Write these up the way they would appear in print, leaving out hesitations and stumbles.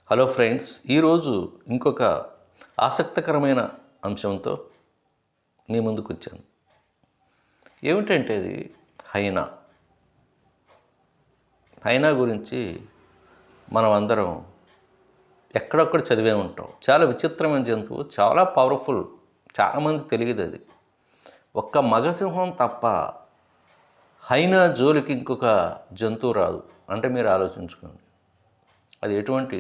Hello friends, ఈరోజు ఇంకొక ఆసక్తికరమైన అంశంతో మీ ముందుకు వచ్చాను. ఏమిటంటే అది హైనా. హైనా గురించి మనం అందరం ఎక్కడొక్కడ చదివే ఉంటాం. చాలా విచిత్రమైన జంతువు, చాలా పవర్ఫుల్. చాలామంది తెలియదు అది. ఒక్క మగసింహం తప్ప హైనా జోలికి ఇంకొక జంతువు రాదు. అంటే మీరు ఆలోచించుకోండి, అది ఎటువంటి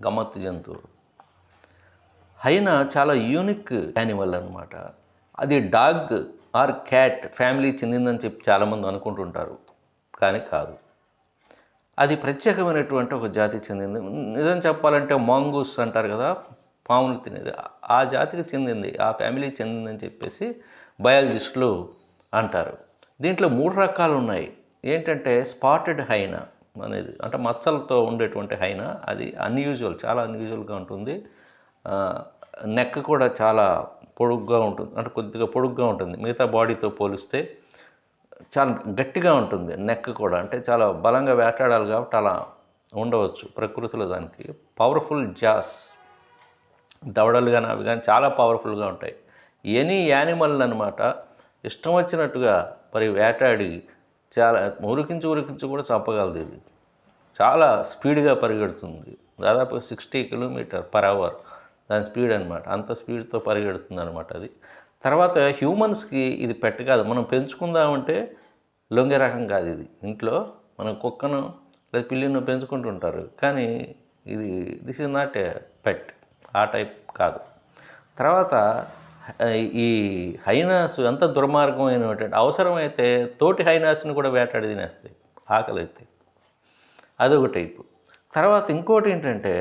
గమ్మత్తు జంతువు. హైనా చాలా యూనిక్ యానిమల్ అనమాట. అది డాగ్ ఆర్ క్యాట్ ఫ్యామిలీ చెందిందని చెప్పి చాలామంది అనుకుంటుంటారు, కానీ కాదు. అది ప్రత్యేకమైనటువంటి ఒక జాతికి చెందింది. నిజం చెప్పాలంటే మాంగూస్ అంటారు కదా, పాములు తినేది, ఆ జాతికి చెందింది, ఆ ఫ్యామిలీకి చెందిందని చెప్పేసి బయాలజిస్టులు అంటారు. దీంట్లో 3 రకాలు ఉన్నాయి. ఏంటంటే స్పాటెడ్ హైనా అనేది, అంటే మచ్చలతో ఉండేటువంటి హైనా. అది అన్యూజువల్, చాలా అన్యూజువల్గా ఉంటుంది. నెక్ కూడా చాలా పొడుగ్గా ఉంటుంది, అంటే కొద్దిగా పొడుగ్గా ఉంటుంది మిగతా బాడీతో పోలిస్తే. చాలా గట్టిగా ఉంటుంది నెక్ కూడా, అంటే చాలా బలంగా వేటాడాలి కాబట్టి అలా ఉండవచ్చు ప్రకృతిలో. దానికి పవర్ఫుల్ జాస్, దవడలు కానీ అవి కానీ చాలా పవర్ఫుల్గా ఉంటాయి. ఎనీ యానిమల్ అనమాట ఇష్టం వచ్చినట్టుగా మరి వేటాడి చాలా ఉరికించి కూడా చంపగలదు. ఇది చాలా స్పీడ్గా పరిగెడుతుంది, దాదాపు 60 km/h దాని స్పీడ్ అనమాట. అంత స్పీడ్తో పరిగెడుతుంది అనమాట అది. తర్వాత హ్యూమన్స్కి ఇది పెట్ కాదు. మనం పెంచుకుందామంటే లొంగే రకం కాదు ఇది. ఇంట్లో మనం కుక్కను లేదా పిల్లిను పెంచుకుంటుంటారు, కానీ దిస్ ఈజ్ నాట్ ఏ పెట్, ఆ టైప్ కాదు. తర్వాత ఈ హైనాస్ ఎంత దుర్మార్గమైనటువంటి, అవసరమైతే తోటి హైనాస్ని కూడా వేటాడి తినేస్తాయి ఆకలైతే. అదొక టైపు. తర్వాత ఇంకోటి ఏంటంటే,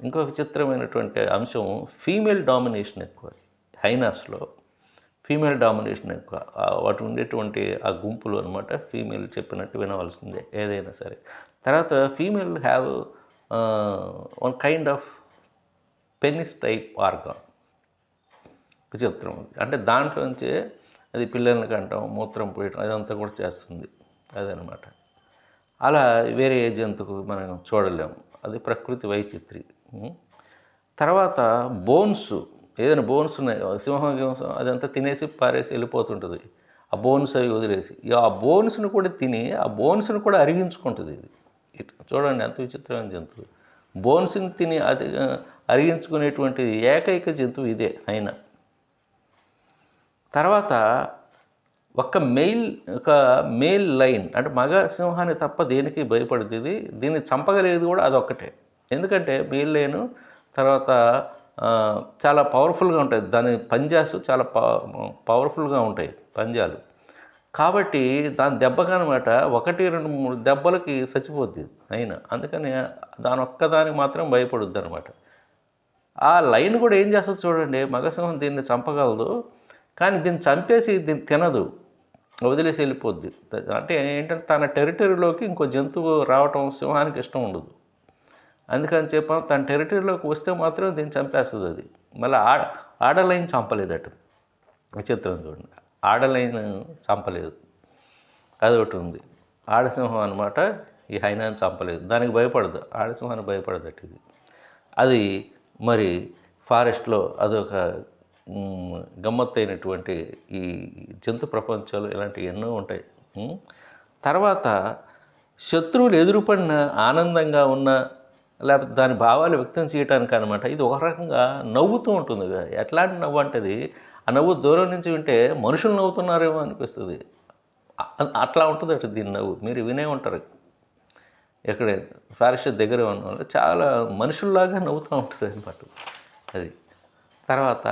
ఇంకో విచిత్రమైనటువంటి అంశం, ఫీమేల్ డామినేషన్ ఎక్కువ హైనాస్లో. ఫీమేల్ డామినేషన్ ఎక్కువ. వాటి ఉండేటువంటి ఆ గుంపులు అనమాట, ఫీమేల్ చెప్పినట్టు వినవలసిందే ఏదైనా సరే. తర్వాత female have one kind of penis type organ. విచిత్రం, అంటే దాంట్లోంచే అది పిల్లల్ని కంటాం, మూత్రం పోయటం అదంతా కూడా చేస్తుంది అదనమాట. అలా వేరే ఏ జంతువు మనం చూడలేము, అది ప్రకృతి వైచిత్రి. తర్వాత బోన్స్, ఏదైనా బోన్స్ ఉన్నాయి, సింహం అదంతా తినేసి పారేసి వెళ్ళిపోతుంటుంది. ఆ బోన్స్ అవి వదిలేసి, ఆ బోన్స్ని కూడా తిని ఆ బోన్స్ని కూడా అరిగించుకుంటుంది. ఇది చూడండి ఎంత విచిత్రమైన జంతువు. బోన్స్ని తిని అది అరిగించుకునేటువంటి ఏకైక జంతువు ఇదే హైనా. తర్వాత ఒక మెయిల్ లైన్, అంటే మగ సింహాన్ని తప్ప దేనికి భయపడుతుంది. దీన్ని చంపగలిగేది కూడా అదొక్కటే. ఎందుకంటే మెయిల్ లైను తర్వాత చాలా పవర్ఫుల్గా ఉంటాయి. దాని పంజాస్ చాలా పవర్ఫుల్గా ఉంటాయి పంజాలు. కాబట్టి దాని దెబ్బకనమాట 1, 2, 3 దెబ్బలకి చచ్చిపోద్ది అయినా. అందుకని దాని ఒక్కదానికి మాత్రం భయపడుద్ది అనమాట. ఆ లైన్ కూడా ఏం చేస్తుంది చూడండి, మగసింహం దీన్ని చంపగలదు, కానీ దీన్ని చంపేసి దీన్ని తినదు, వదిలేసి వెళ్ళిపోద్ది. అంటే ఏంటంటే తన టెరిటరీలోకి ఇంకో జంతువు రావటం సింహానికి ఇష్టం ఉండదు. అందుకని చెప్పాను, తన టెరిటరీలోకి వస్తే మాత్రం దీన్ని చంపేస్తుంది అది. మళ్ళీ ఆడలైన్ చంపలేదట. విచిత్రం చూడండి, ఆడలైన్ చంపలేదు, అదొకటి ఉంది. ఆడసింహం అనమాట ఈ హైనాన్ని చంపలేదు, దానికి భయపడదు, ఆడసింహానికి భయపడదట ఇది. అది మరి ఫారెస్ట్లో అదొక గమ్మత్తైనటువంటి ఈ జంతు ప్రపంచాలు ఇలాంటివి ఎన్నో ఉంటాయి. తర్వాత శత్రువులు ఎదురుపడిన ఆనందంగా ఉన్న, లేకపోతే దాని భావాలు వ్యక్తం చేయడానికి అనమాట, ఇది ఒక రకంగా నవ్వుతూ ఉంటుంది. ఎట్లాంటి నవ్వు అంటే, ఆ నవ్వు దూరం నుంచి వింటే మనుషులు నవ్వుతున్నారేమో అనిపిస్తుంది, అట్లా ఉంటుంది అటు దీని నవ్వు. మీరు వినే ఉంటారు, ఎక్కడే ఫారెస్ట్ దగ్గర ఉన్న వాళ్ళు చాలా మనుషుల్లాగా నవ్వుతూ ఉంటుంది అనమాట అది. తర్వాత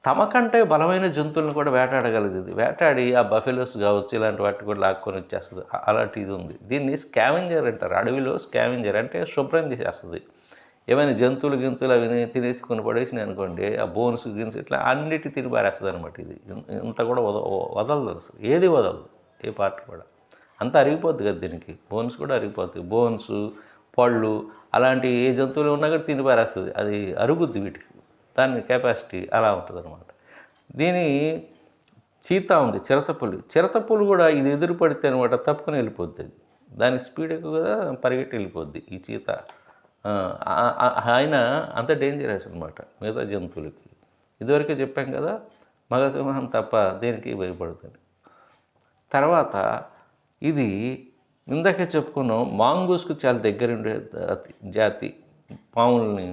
తమకంటే బలమైన జంతువులను కూడా వేటాడగలిగింది. వేటాడి ఆ బఫెలోస్ కావచ్చు ఇలాంటి వాటిని కూడా లాక్కొని వచ్చేస్తుంది. అలాంటి ఇది ఉంది. దీన్ని స్కావెంజర్ అంటారు. అడవిలో స్కావెంజర్ అంటే శుభ్రం చేసేస్తుంది. ఏమైనా జంతువులు అవి తినేసి కొన్ని పడేసినాయి అనుకోండి, ఆ బోన్స్ గిన్స్ ఇట్లా అన్నిటి తిని పారేస్తుంది అనమాట. ఇది ఇంత కూడా వదలదు అసలు, ఏది వదలదు, ఏ పార్ట్ కూడా. అంతా అరిగిపోద్ది కదా దీనికి, బోన్స్ కూడా అరిగిపోతాయి. బోన్స్, పళ్ళు అలాంటి ఏ జంతువులు ఉన్నా కూడా తిని పారేస్తుంది. అది అరుగుద్ది వీటికి, దాని కెపాసిటీ అలా ఉంటుంది అనమాట. దీని చీతా ఉంది, చిరతపులి కూడా ఇది ఎదురు పడితే అనమాట తప్పుకొని వెళ్ళిపోద్ది. అది దానికి స్పీడ్ ఎక్కువ కదా, పరిగెట్టి వెళ్ళిపోద్ది ఈ చీత. ఆ, ఆయన అంత డేంజరస్ అనమాట మిగతా జంతువులకి. ఇదివరకే చెప్పాం కదా, మగసింహం తప్ప దేనికి భయపడుతుంది. తర్వాత ఇది ఇందాకే చెప్పుకున్నాం, మాంగూస్కు చాలా దగ్గరుండే జాతి పాముల్ని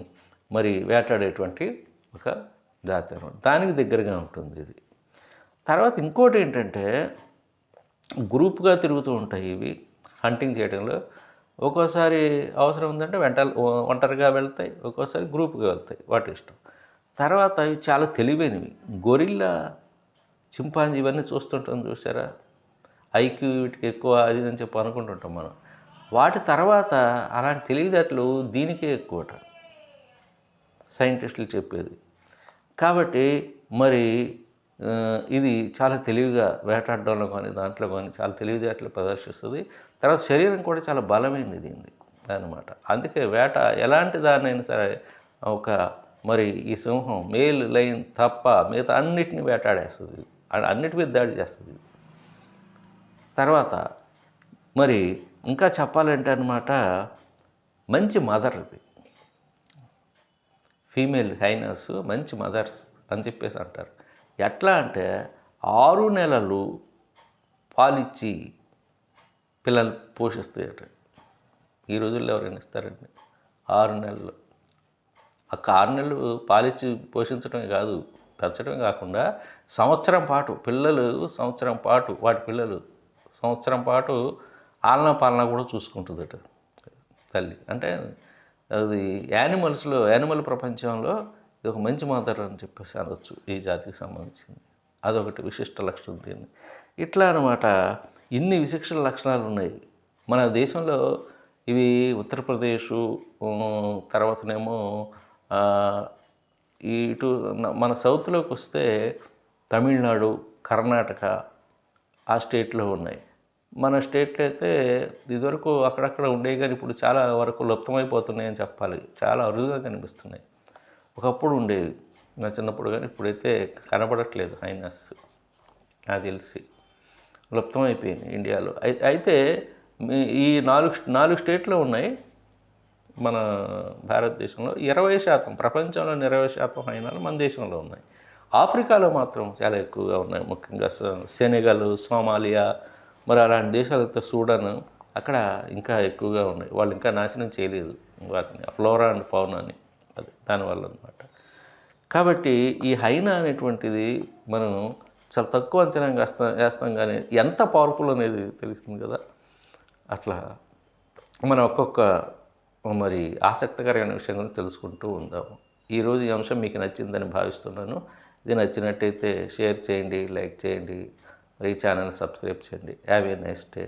మరి వేటాడేటువంటి ఒక జాతి అనమాట. దానికి దగ్గరగా ఉంటుంది ఇది. తర్వాత ఇంకోటి ఏంటంటే, గ్రూప్గా తిరుగుతూ ఉంటాయి ఇవి హంటింగ్ చేయడంలో. ఒక్కోసారి అవసరం ఉందంటే ఒంటరిగా వెళ్తాయి, ఒక్కోసారి గ్రూప్గా వెళ్తాయి, వాటి ఇష్టం. తర్వాత ఇవి చాలా తెలివైనవి. గొరిల్లా, చింపాంజీ ఇవన్నీ చూస్తుంటాం చూసారా, ఐక్యూ వీటికి ఎక్కువ అది అని చెప్పి అనుకుంటుంటాం మనం. వాటి తర్వాత అలాంటి తెలివితేటలు దీనికే ఎక్కువట సైంటిస్టులు చెప్పేది. కాబట్టి మరి ఇది చాలా తెలివిగా వేటాడడంలో కానీ దాంట్లో కానీ చాలా తెలివితేటలు ప్రదర్శిస్తుంది. తర్వాత శరీరం కూడా చాలా బలమైంది దీనిది అన్నమాట. అందుకే వేట ఎలాంటి దాన్నైనా సరే ఒక మరి ఈ సింహం మేల్ లైన్ తప్ప మిగతా అన్నిటిని వేటాడేస్తుంది, అన్నిటి మీద దాడి చేస్తుంది. తర్వాత మరి ఇంకా చెప్పాలంటే అన్నమాట, మంచి మదర్ ఇది. ఫీమేల్ హైనస్ మంచి మదర్స్ అని చెప్పేసి అంటారు. ఎట్లా అంటే 6 నెలలు పాలిచ్చి పిల్లలు పోషిస్తాయట. ఈ రోజుల్లో ఎవరైనా ఇస్తారండి 6 నెలలు? 6 నెలలు పాలిచ్చి పోషించడమే కాదు, పెంచడమే కాకుండా సంవత్సరం పాటు వాటి పిల్లలు సంవత్సరం పాటు ఆలనా పాలనా కూడా చూసుకుంటుందట తల్లి. అంటే అది యానిమల్ ప్రపంచంలో ఇది ఒక మంచి మదర్ అని చెప్పేసి అనవచ్చు ఈ జాతికి సంబంధించింది. అదొకటి విశిష్ట లక్షణం దీన్ని. ఇట్లా అనమాట ఇన్ని విశిష్ట లక్షణాలు ఉన్నాయి మన దేశంలో. ఇవి ఉత్తరప్రదేశు, తర్వాతనేమో ఇటు మన సౌత్లోకి వస్తే తమిళనాడు, కర్ణాటక ఆ స్టేట్లో ఉన్నాయి. మన స్టేట్లో అయితే ఇదివరకు అక్కడక్కడ ఉండేవి కానీ ఇప్పుడు చాలా వరకు లుప్తమైపోతున్నాయని చెప్పాలి. చాలా అరుదుగా కనిపిస్తున్నాయి. ఒకప్పుడు ఉండేవి నా చిన్నప్పుడు, కానీ ఇప్పుడైతే కనబడట్లేదు హైనస్ నాకు తెలిసి, లుప్తమైపోయింది ఇండియాలో. అయితే ఈ 4 స్టేట్లో ఉన్నాయి మన భారతదేశంలో. 20% ప్రపంచంలో 20% హైనాలు మన దేశంలో ఉన్నాయి. ఆఫ్రికాలో మాత్రం చాలా ఎక్కువగా ఉన్నాయి. ముఖ్యంగా సెనెగల్, సోమాలియా, మరి అలాంటి దేశాలతో సూడాన్, అక్కడ ఇంకా ఎక్కువగా ఉన్నాయి. వాళ్ళు ఇంకా నాశనం చేయలేదు వాటిని, ఫ్లోరా అండ్ ఫౌనాని. అది దానివల్ల అనమాట. కాబట్టి ఈ హైనా అనేటువంటిది మనం చాలా తక్కువ అంచనా వేస్తాం కానీ ఎంత పవర్ఫుల్ అనేది తెలుస్తుంది కదా. అట్లా మనం ఒక్కొక్క మరి ఆసక్తికరమైన విషయం గురించి తెలుసుకుంటూ ఉందాము. ఈరోజు ఈ అంశం మీకు నచ్చిందని భావిస్తున్నాను. ఇది నచ్చినట్టయితే షేర్ చేయండి, లైక్ చేయండి, మరి ఈ ఛానల్ని సబ్స్క్రైబ్ చేయండి. Have a nice day.